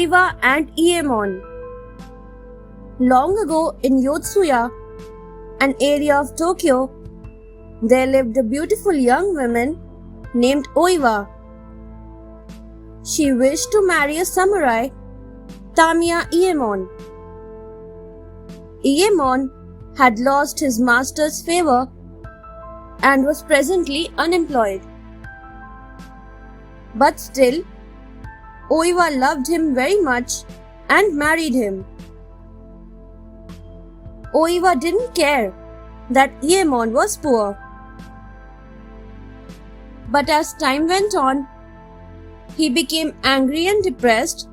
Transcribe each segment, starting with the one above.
Oeva and Emon. Long ago in Yotsuya, an area of Tokyo, there lived a beautiful young woman named Oeva. She wished to marry a samurai, Tamiya Emon. Emon had lost his master's favor and was presently unemployed. But still, Oeva loved him very much and married him. Oeva didn't care that Emon was poor. But as time went on, he became angry and depressed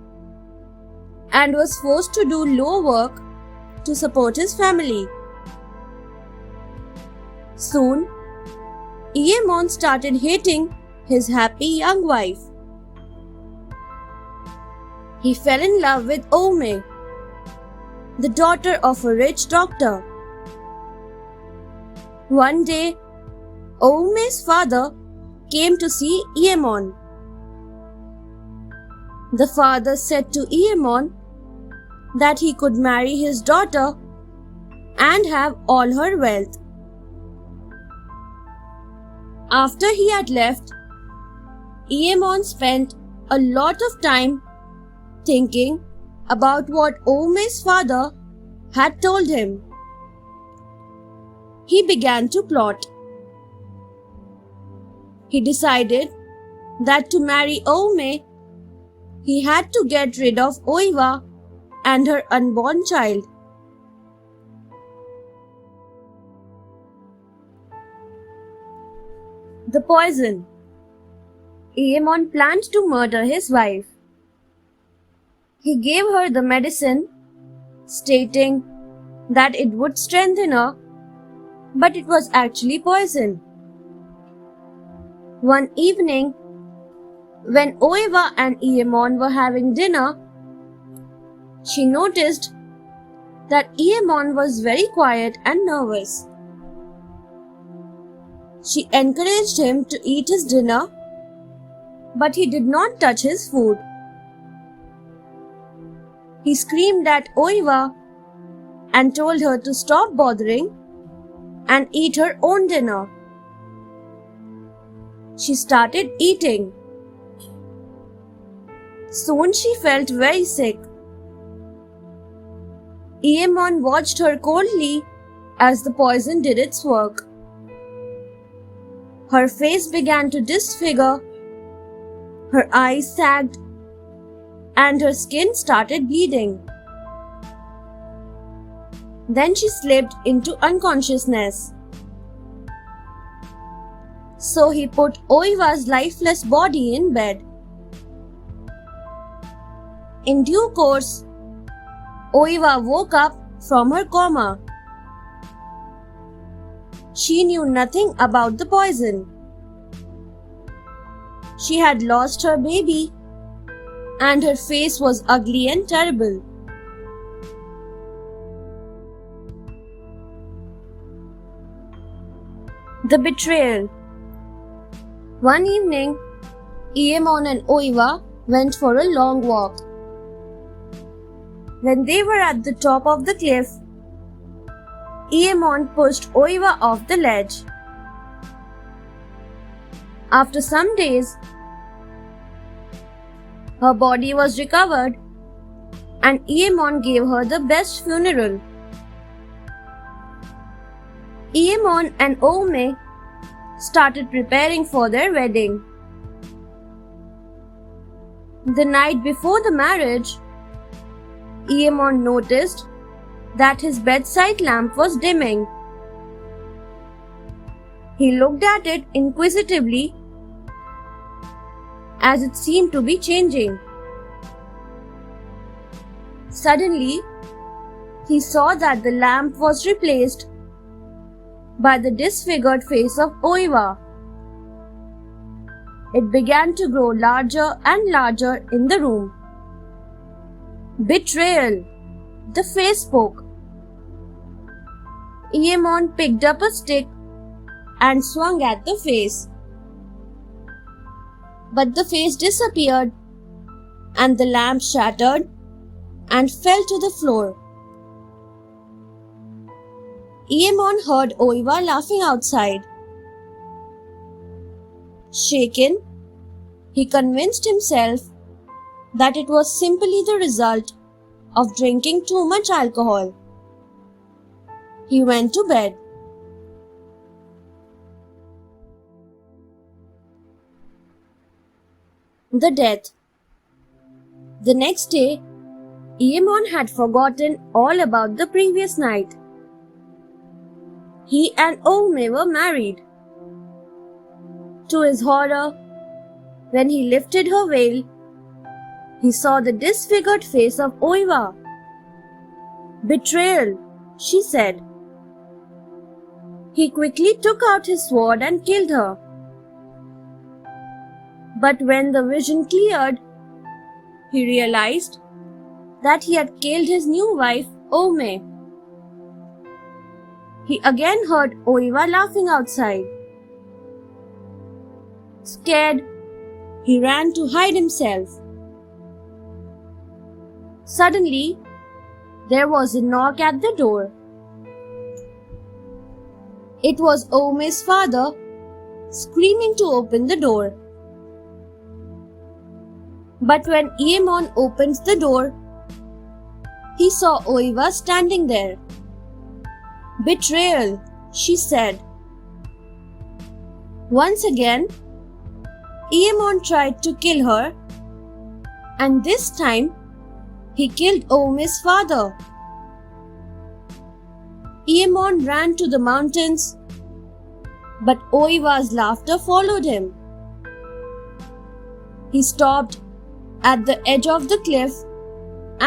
and was forced to do low work to support his family. Soon, Emon started hating his happy young wife. He fell in love with Ome, the daughter of a rich doctor. One day, Ome's father came to see Emon. The father said to Emon that he could marry his daughter and have all her wealth. After he had left, Emon spent a lot of time thinking about what Ome's father had told him. He began to plot. He decided that to marry Ome, he had to get rid of Oeva and her unborn child. The poison. Emon planned to murder his wife. He gave her the medicine, stating that it would strengthen her, but it was actually poison. One evening, when Oeva and Emon were having dinner, she noticed that Emon was very quiet and nervous. She encouraged him to eat his dinner, but he did not touch his food. He screamed at Oeva and told her to stop bothering and eat her own dinner. She started eating. Soon she felt very sick. Emon watched her coldly as the poison did its work. Her face began to disfigure, her eyes sagged, and her skin started bleeding. Then she slipped into unconsciousness. So he put Oeva's lifeless body in bed. In due course, Oeva woke up from her coma. She knew nothing about the poison. She had lost her baby, and her face was ugly and terrible. The Betrayal. One evening, Emon and Oeva went for a long walk. When they were at the top of the cliff, Emon pushed Oeva off the ledge. After some days, her body was recovered and Emon gave her the best funeral. Emon and Ome started preparing for their wedding. The night before the marriage, Emon noticed that his bedside lamp was dimming. He looked at it inquisitively as it seemed to be changing. Suddenly, he saw that the lamp was replaced by the disfigured face of Oeva. It began to grow larger and larger in the room. Betrayal. The face spoke. Emon picked up a stick and swung at the face. But the face disappeared and the lamp shattered and fell to the floor. Emon heard Oeva laughing outside. Shaken, he convinced himself that it was simply the result of drinking too much alcohol. He went to bed. The death. The next day, Emon had forgotten all about the previous night. He and Oeva were married. To his horror, when he lifted her veil, he saw the disfigured face of Oeva. "Betrayal," she said. He quickly took out his sword and killed her. But when the vision cleared, he realized that he had killed his new wife, Ome. He again heard Oeva laughing outside. Scared, he ran to hide himself. Suddenly, there was a knock at the door. It was Ome's father, screaming to open the door. But when Emon opened the door, he saw Oeva standing there. "Betrayal," she said. Once again, Emon tried to kill her, and this time he killed Ome's father. Emon ran to the mountains, but Oeva's laughter followed him. He stopped at the edge of the cliff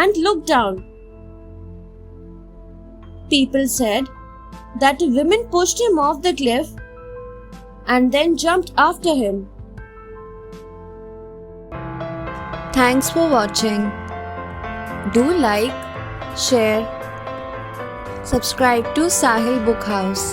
and looked down. People said that women pushed him off the cliff and then jumped after him. Thanks for watching. Do like, share, subscribe to Sahil Book House.